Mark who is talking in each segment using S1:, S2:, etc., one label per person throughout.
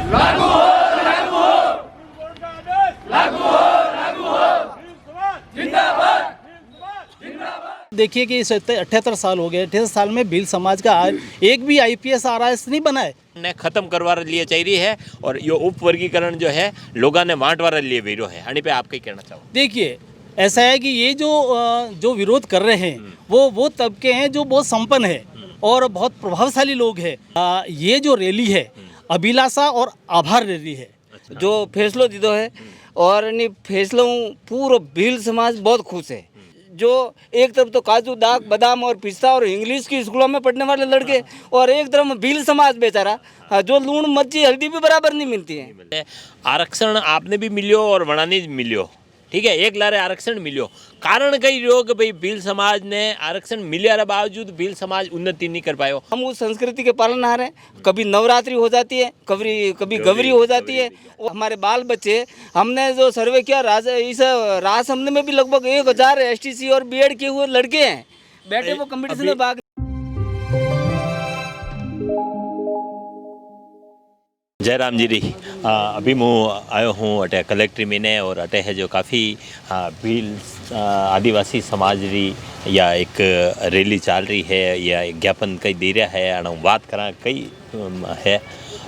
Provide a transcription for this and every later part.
S1: लागू हो, लागू हो, लागू हो, लागू हो, जिंदाबाद, जिंदाबाद।
S2: देखिए कि 78 साल हो गए, 78 साल में भील समाज का एक भी आईपीएस आरआईएस नहीं बना है।
S3: ने खत्म करवा लिए चाहिए है और ये उप वर्गीकरण जो है लोगों ने बांटवा लिए विरो है। अणी पे आप कहीं कहना चाहो?
S2: देखिए ऐसा है कि ये जो विरोध कर रहे हैं वो तबके हैं जो बहुत संपन्न है और बहुत प्रभावशाली लोग हैं। ये जो रैली है अभिलाषा और आभार रैली है।
S4: जो फैसलो दीदो है और इन फैसलों पूरा भील समाज बहुत खुश है। जो एक तरफ तो काजू दाग बादाम और पिस्ता और इंग्लिश की स्कूलों में पढ़ने वाले लड़के और एक तरफ भील समाज बेचारा जो लूण मिर्ची हल्दी भी बराबर नहीं मिलती है।
S3: आरक्षण आपने भी मिलियो और वणानी मिलियो, ठीक है, एक लारे आरक्षण मिलियो। कारण कई रहो कि भाई भील समाज ने आरक्षण मिलने बावजूद भील समाज उन्नति नहीं कर पायो।
S4: हम उस संस्कृति के पालनहार हैं। कभी नवरात्रि हो जाती है, कभी गौरी हो जाती है। और हमारे बाल बच्चे, हमने जो सर्वे किया इस राजसमंद में भी लगभग 1000 एसटीसी और बीएड किए हुए लड़के हैं बैठे वो कंपटीशन में भाग।
S3: जयराम जी री अभी मैं आयो हूँ अटे कलेक्ट्री में और अटे है जो काफ़ी भील आदिवासी समाज री या एक रैली चल रही है या एक ज्ञापन कई दे रहा है। अण बात करा कई है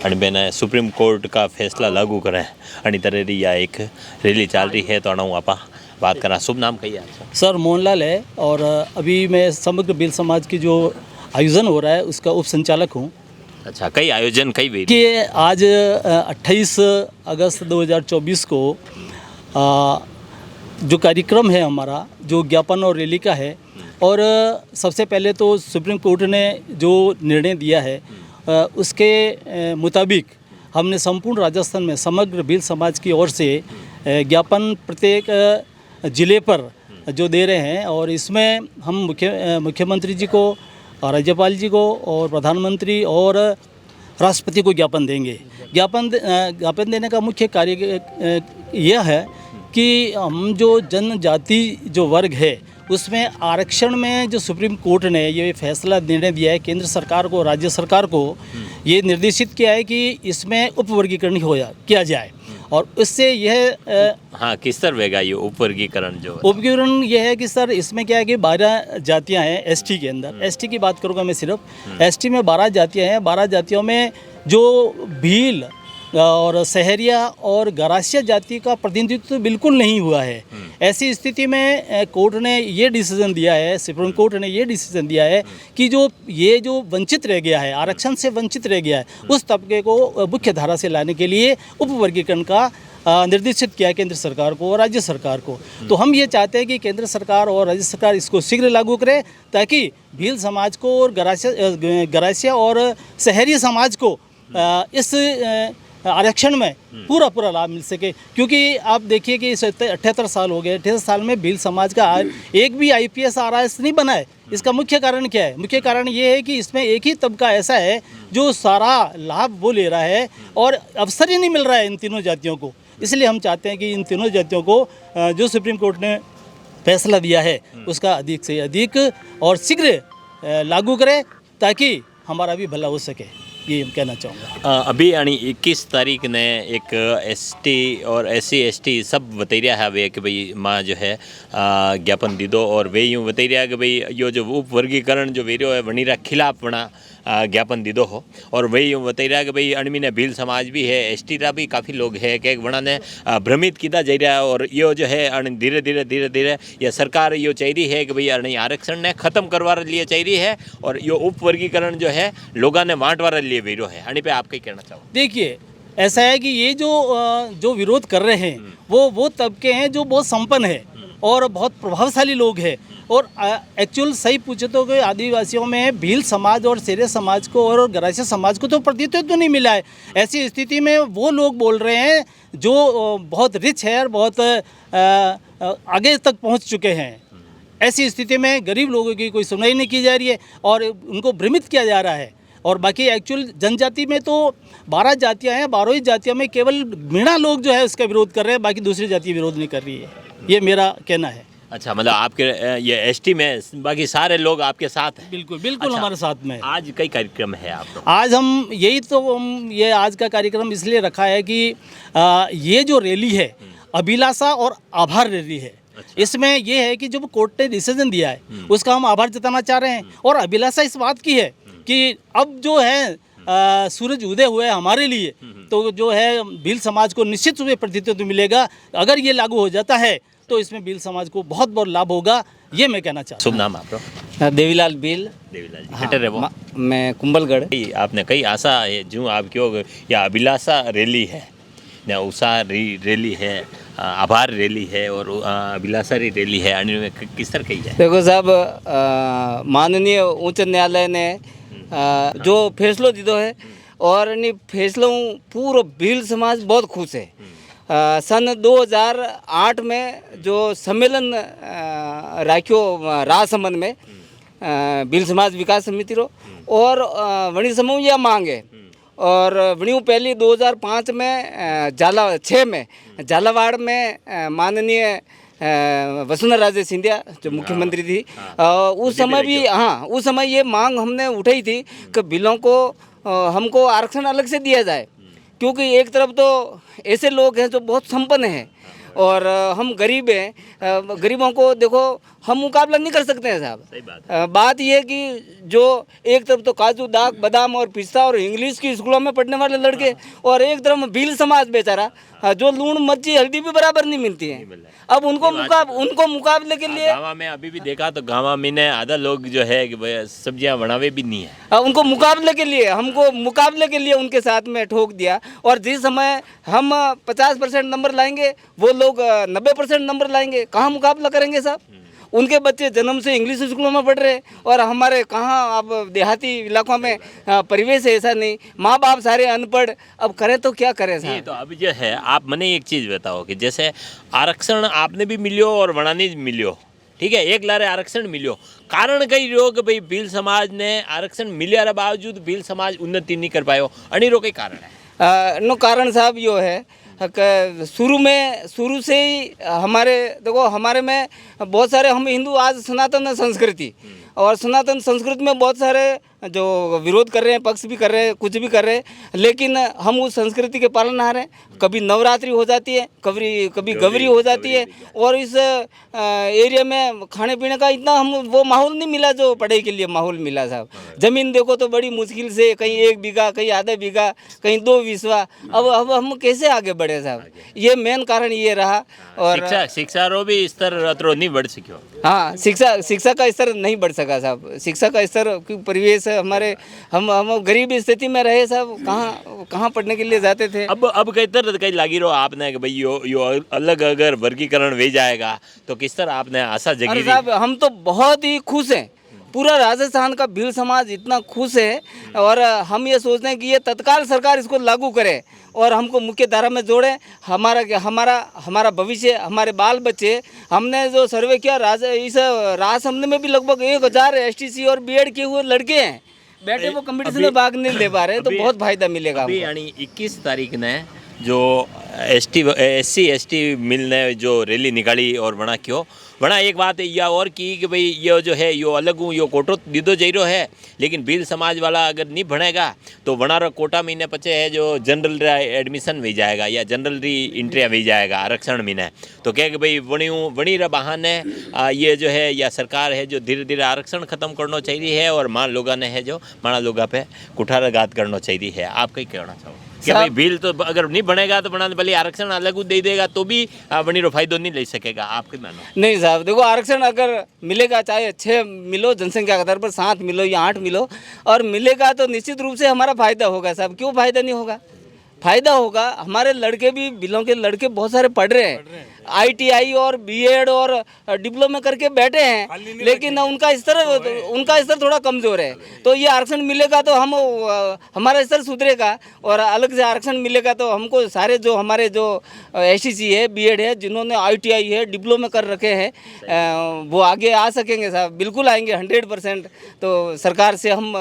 S3: अण बेने सुप्रीम कोर्ट का फैसला लागू करें अणी तरह री या एक रैली चल रही है। तो अण आप बात करा। शुभ नाम कही है?
S2: सर मोहनलाल है और अभी मैं समग्र भील समाज की जो आयोजन हो रहा है उसका उप संचालक हूँ।
S3: अच्छा, कई आयोजन कई वे
S2: कि आज 28 अगस्त 2024 को जो कार्यक्रम है हमारा जो ज्ञापन और रैली का है और सबसे पहले तो सुप्रीम कोर्ट ने जो निर्णय दिया है उसके मुताबिक हमने संपूर्ण राजस्थान में समग्र भील समाज की ओर से ज्ञापन प्रत्येक ज़िले पर जो दे रहे हैं और इसमें हम मुख्यमंत्री जी को, राज्यपाल जी को और प्रधानमंत्री और राष्ट्रपति को ज्ञापन देंगे। ज्ञापन देने का मुख्य कार्य यह है कि हम जो जनजाति जो वर्ग है उसमें आरक्षण में जो सुप्रीम कोर्ट ने ये फैसला निर्णय दिया है केंद्र सरकार को, राज्य सरकार को ये निर्देशित किया है कि इसमें उपवर्गीकरण किया जाए और इससे यह
S3: हाँ किस तरह होगा ये उपवर्गीकरण? जो
S2: उपवर्गीकरण यह है कि सर इसमें क्या है कि 12 जातियां हैं एसटी के अंदर। एसटी की बात करूँगा मैं सिर्फ। एसटी में 12 जातियां हैं। 12 जातियों में जो भील और सहरिया और गरासिया जाति का प्रतिनिधित्व बिल्कुल नहीं हुआ है। ऐसी स्थिति में कोर्ट ने ये डिसीजन दिया है, सुप्रीम कोर्ट ने ये डिसीजन दिया है कि जो वंचित रह गया है, आरक्षण से वंचित रह गया है, उस तबके को मुख्य धारा से लाने के लिए उपवर्गीकरण का निर्देशित किया केंद्र सरकार को और राज्य सरकार को। तो हम ये चाहते हैं कि केंद्र सरकार और राज्य सरकार इसको शीघ्र लागू करे ताकि भील समाज को और गरासिया और शहरी समाज को इस आरक्षण में पूरा लाभ मिल सके। क्योंकि आप देखिए कि 78 साल हो गए, 78 साल में भील समाज का एक भी आईपीएस आरआईएस नहीं बना है। इसका मुख्य कारण क्या है? मुख्य कारण ये है कि इसमें एक ही तबका ऐसा है जो सारा लाभ वो ले रहा है और अवसर ही नहीं मिल रहा है इन तीनों जातियों को। इसलिए हम चाहते हैं कि इन तीनों जातियों को जो सुप्रीम कोर्ट ने फैसला दिया है उसका अधिक से अधिक और शीघ्र लागू करें ताकि हमारा भी भला हो सके, ये कहना चाहूँगा।
S3: अभी यानी 21 तारीख ने एक एसटी और SC ST सब बता रहा है वे कि भाई माँ जो है ज्ञापन दी दो और वे यूँ बता रहा है कि भाई यो जो उप वर्गीकरण जो वेरियो है वनीरा खिलाफ बना ज्ञापन दी दो हो और वही यूँ बता रहा है कि भाई अणमी ने भील समाज भी है, ST रा भी काफ़ी लोग है कि वना ने भ्रमित किया जा रहा है और यो जो है धीरे धीरे ये सरकार यो चाहिए है कि भाई अणी आरक्षण ने खत्म करवा लिए चाहिए है और यो उप वर्गीकरण जो है लोगों ने बांटवा लिए विरो है। अणी पे आप कहीं कहना चाहो?
S2: देखिए ऐसा है कि ये जो विरोध कर रहे हैं वो तबके हैं जो बहुत संपन्न है और बहुत प्रभावशाली लोग हैं और एक्चुअल सही पूछे तो कि आदिवासियों में भील समाज और शेरे समाज को और गरासिया समाज को तो प्रतिनिधित्व तो नहीं मिला है। ऐसी स्थिति में वो लोग बोल रहे हैं जो बहुत रिच है और बहुत आगे तक पहुंच चुके हैं। ऐसी स्थिति में गरीब लोगों की कोई सुनवाई नहीं की जा रही है और उनको भ्रमित किया जा रहा है। और बाकी एक्चुअल जनजाति में तो 12 जातियां हैं, 12 ही जातियों में केवल मीणा लोग जो है उसका विरोध कर रहे हैं, बाकी दूसरी जाति विरोध नहीं कर रही है। ये मेरा कहना है।
S3: अच्छा, मतलब आपके ये एसटी में बाकी सारे लोग आपके साथ हैं?
S2: बिल्कुल बिल्कुल
S3: अच्छा।
S2: हमारे साथ में है।
S3: आज कई कार्यक्रम है आप लोग?
S2: आज हम यही तो हम ये आज का कार्यक्रम इसलिए रखा है कि ये जो रैली है अभिलाषा और आभार रैली है। इसमें ये है कि जो कोर्ट ने डिसीजन दिया है उसका हम आभार जताना चाह रहे हैं, और अभिलाषा इस बात की है कि अब जो है सूरज उदय हुए हमारे लिए, तो जो है भील समाज को निश्चित रूप से प्रतिनिधित्व मिलेगा। अगर ये लागू हो जाता है तो इसमें भील समाज को बहुत बहुत लाभ होगा, ये मैं कहना चाहता हूँ।
S3: शुभ नाम आपका?
S4: देवीलाल भील।
S3: देवीलाल जी, कटर है वो?
S4: मैं कुंभलगढ़।
S3: आपने कई आशा है जो आप क्यों या अभिलाषा रैली है या उत्साह रैली है, आभार रैली है और अभिलाषा रैली है, किस तरह कही जाए?
S4: देखो साहब, माननीय उच्च न्यायालय ने जो फैसलो दीधो है और इन फैसलों पूरा भील समाज बहुत खुश है। सन 2008 में जो सम्मेलन राख्यो राजसमंद में भील समाज विकास समिति रो, और वणी समूह यह मांग है, और वणी पहली 2005 में झाला में झालावाड़ में माननीय वसुंधरा राजे सिंधिया जो मुख्यमंत्री थी, उस समय भी उस समय ये मांग हमने उठाई थी कि भीलों को हमको आरक्षण अलग से दिया जाए, क्योंकि एक तरफ तो ऐसे लोग हैं जो बहुत संपन्न हैं और हम गरीब हैं। गरीबों को देखो हम मुकाबला नहीं कर सकते हैं साहब।
S3: सही बात।
S4: बात यह है कि जो एक तरफ तो काजू दाग बादाम और पिस्ता और इंग्लिश की स्कूलों में पढ़ने वाले लड़के, और एक तरफ भील समाज बेचारा जो लूण मिर्ची हल्दी भी बराबर नहीं मिलती है। अब उनको मुकाबले के लिए
S3: गाँव में अभी भी देखा तो गाँव में ने आधा लोग जो है कि सब्जियां बनावे भी नहीं है।
S4: उनको मुकाबले के लिए उनके साथ में ठोक दिया, और जिस समय हम 50% नंबर लाएंगे वो लोग 90% नंबर लाएंगे। कहाँ मुकाबला करेंगे साहब? उनके बच्चे जन्म से इंग्लिश स्कूलों में पढ़ रहे हैं, और हमारे कहाँ अब देहाती इलाकों में परिवेश ऐसा नहीं, माँ बाप सारे अनपढ़, अब करें तो क्या करें साहब?
S3: ये तो अभी जो है आप मने एक चीज़ बताओ कि जैसे आरक्षण आपने भी मिलियो और वणानी मिलियो, ठीक है, एक लारे आरक्षण मिलियो, कारण कई रहो कि भाई भील समाज ने आरक्षण मिलने के बावजूद भील समाज उन्नति नहीं कर पायो, अनिरो कई कारण है?
S4: नो कारण साहब यो है कि शुरू से ही हमारे में बहुत सारे हम हिंदू आज सनातन संस्कृति, और सनातन संस्कृति में बहुत सारे जो विरोध कर रहे हैं, पक्ष भी कर रहे हैं, कुछ भी कर रहे हैं, लेकिन हम उस संस्कृति के पालनहार हैं। कभी नवरात्रि हो जाती है, कभी गौरी हो जाती है, और इस एरिया में खाने पीने का इतना हम वो माहौल नहीं मिला जो पढ़ाई के लिए माहौल मिला साहब। ज़मीन देखो तो बड़ी मुश्किल से कहीं 1 बीघा, कहीं आधा बीघा, कहीं 2 बीसवा। अब हम कैसे आगे बढ़े साहब? ये मेन कारण ये रहा। और
S3: शिक्षा रो भी स्तर अतरो नहीं बढ़ सको।
S4: हाँ, शिक्षा का स्तर नहीं बढ़ सका साहब। शिक्षा का स्तर परिवेश हमारे, हम गरीब स्थिति में रहे साहब, कहाँ पढ़ने के लिए जाते थे।
S3: अब कई तरह कई लागी रहो आपने कि भाई यो अलग अगर वर्गीकरण वे जाएगा तो किस तरह आपने आशा जगी?
S4: अरे साहब, हम तो बहुत ही खुश हैं। पूरा राजस्थान का भील समाज इतना खुश है, और हम ये सोचते हैं कि ये तत्काल सरकार इसको लागू करे और हमको मुख्य धारा में जोड़े। हमारा भविष्य, हमारे बाल बच्चे, हमने जो सर्वे किया इस राजसमंद में भी लगभग 1000 STC और BEd किए हुए लड़के हैं बैठे, वो कंपटीशन में भाग नहीं ले पा रहे, तो बहुत फायदा मिलेगा हमको।
S3: यानी 21 तारीख ने जो SC ST मिल ने जो रैली निकाली और बना क्यों बना, एक बात यह और की कि भाई ये जो है यो अलग हूँ, यो कोटो दीदो जईरो है, लेकिन भील समाज वाला अगर नहीं बनेगा तो बनारो कोटा महीने पचे है जो जनरल एडमिशन भी जाएगा या जनरल री इंट्रिया भी जाएगा आरक्षण महीने, तो क्या कि भाई वणी रा बहाने ये जो है या सरकार है जो धीरे धीरे आरक्षण खत्म करना चाहिए है, और मान लोगा ने है जो माना लोगा पे कुठाराघात करना चाहिए है। आप कहीं कहना चाहो कि भाई भील तो अगर नहीं बनेगा तो बना भले आरक्षण अलग दे देगा तो भी वणी रो फायदो नहीं ले सकेगा? आप क्या मानो?
S4: नहीं साहब, देखो आरक्षण अगर मिलेगा, चाहे 6 मिलो जनसंख्या के आधार पर, 7 मिलो या 8 मिलो, और मिलेगा तो निश्चित रूप से हमारा फायदा होगा साहब। क्यों फायदा नहीं होगा? फायदा होगा। हमारे लड़के भी, भीलों के लड़के बहुत सारे पढ़ रहे हैं, ITI और BEd और डिप्लोमा करके बैठे हैं, लेकिन उनका स्तर थोड़ा कमज़ोर है। तो ये आरक्षण मिलेगा तो हमारा स्तर सुधरेगा, और अलग से आरक्षण मिलेगा तो हमको सारे जो हमारे जो STC है, BEd है, जिन्होंने ITI है, डिप्लोमा कर रखे हैं, वो आगे आ सकेंगे साहब, बिल्कुल आएंगे 100%। तो सरकार से हम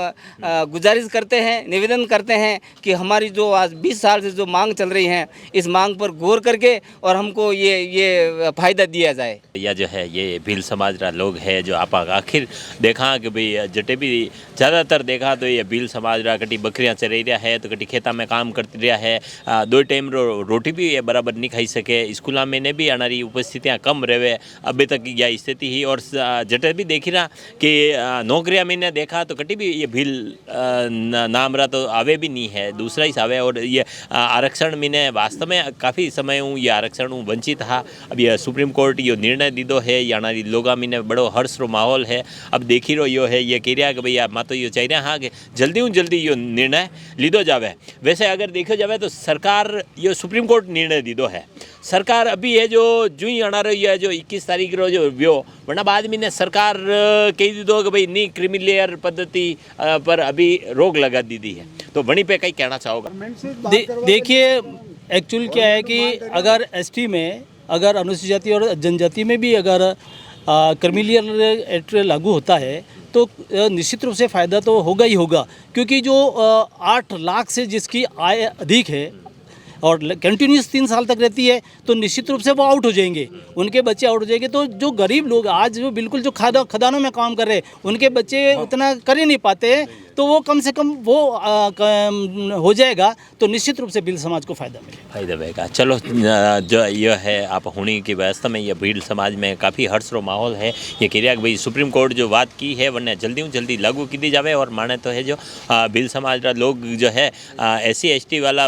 S4: गुजारिश करते हैं, निवेदन करते हैं कि हमारी जो आज 20 साल से जो मांग चल रही है, इस मांग पर गौर करके और हमको ये ये फायदा दिया जाए।
S3: या जो है ये भील समाज रा लोग है जो आप आखिर देखा कि भाई जटे भी ज़्यादातर देखा तो ये भील समाज रा कटी बकरियां चराई रहा है तो कटी खेता में काम करती रहा है, 2 टाइम रोटी भी ये बराबर नहीं खाई सके, स्कूल में ने भी आनारी उपस्थितियाँ कम रहे अभी तक यह स्थिति ही। और जटे भी देखी रहा कि नौकरियाँ मैंने देखा तो कटी भी ये भील नाम रहा तो आवे भी नहीं है, दूसरा ही आवे। और ये आरक्षण मैंने वास्तव में काफ़ी समय हूँ ये आरक्षण हूँ वंचित था। अब यह सुप्रीम कोर्ट यो निर्णय दीदो है याना लोगा मैंने बड़ो हर्ष रो माहौल है। अब देखी रो यो है ये कह रहा कि भैया मैं तो यो चाहिए हाँ कि जल्दी हूँ जल्दी यो निर्णय लीधो जावे। वैसे अगर देखो जावे तो सरकार यो सुप्रीम कोर्ट निर्णय दीदो है, सरकार अभी है जो ही आना रही है जो 21 तारीख रो जो व्यो वरना बाद में ने सरकार कही दीदो कि भाई नहीं क्रीमी लेयर पद्धति पर अभी रोक लगा दी दी है। तो वहीं पे कहीं कहना चाहोगा?
S2: देखिए एक्चुअल क्या है कि अगर एसटी में अगर अनुसूचित जाति और जनजाति में भी अगर क्रीमिलियर एक्ट लागू होता है तो निश्चित रूप से फ़ायदा तो होगा ही होगा, क्योंकि जो 8 लाख से जिसकी आय अधिक है और कंटिन्यूस 3 साल तक रहती है तो निश्चित रूप से वो आउट हो जाएंगे, उनके बच्चे आउट हो जाएंगे। तो जो गरीब लोग आज जो बिल्कुल जो खदानों में काम कर रहे हैं उनके बच्चे उतना कर ही नहीं पाते, तो वो कम से कम वो हो जाएगा तो निश्चित रूप से भील समाज को फ़ायदा
S3: मिलेगा। चलो जो यह है आप हुणी की व्यवस्था में यह भील समाज में काफ़ी हर्ष रो माहौल है। ये कह रहा कि भाई सुप्रीम कोर्ट जो बात की है वरना जल्दी लागू की दी जावे। और माने तो है जो भील समाज का लोग जो है SC ST वाला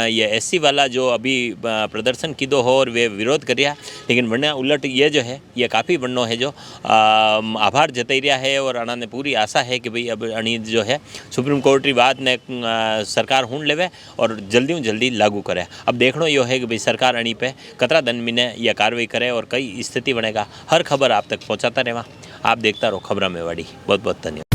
S3: ये SC वाला जो अभी प्रदर्शन की दो हो और वे विरोध कर रहा, लेकिन वरना उलट ये जो है ये काफ़ी बनो है जो आभार जताई रहा है। और अणा ने पूरी आशा है कि भाई अब अणी जो है सुप्रीम कोर्ट की बात ने सरकार हुण लेवे और जल्दी लागू करे। अब देखना यो है कि भाई सरकार अणी पे कतरा दिन में यह कार्रवाई करे और कई स्थिति बनेगा। हर खबर आप तक पहुंचाता रहेगा। आप देखता रहो खबरा में वाड़ी। बहुत बहुत धन्यवाद।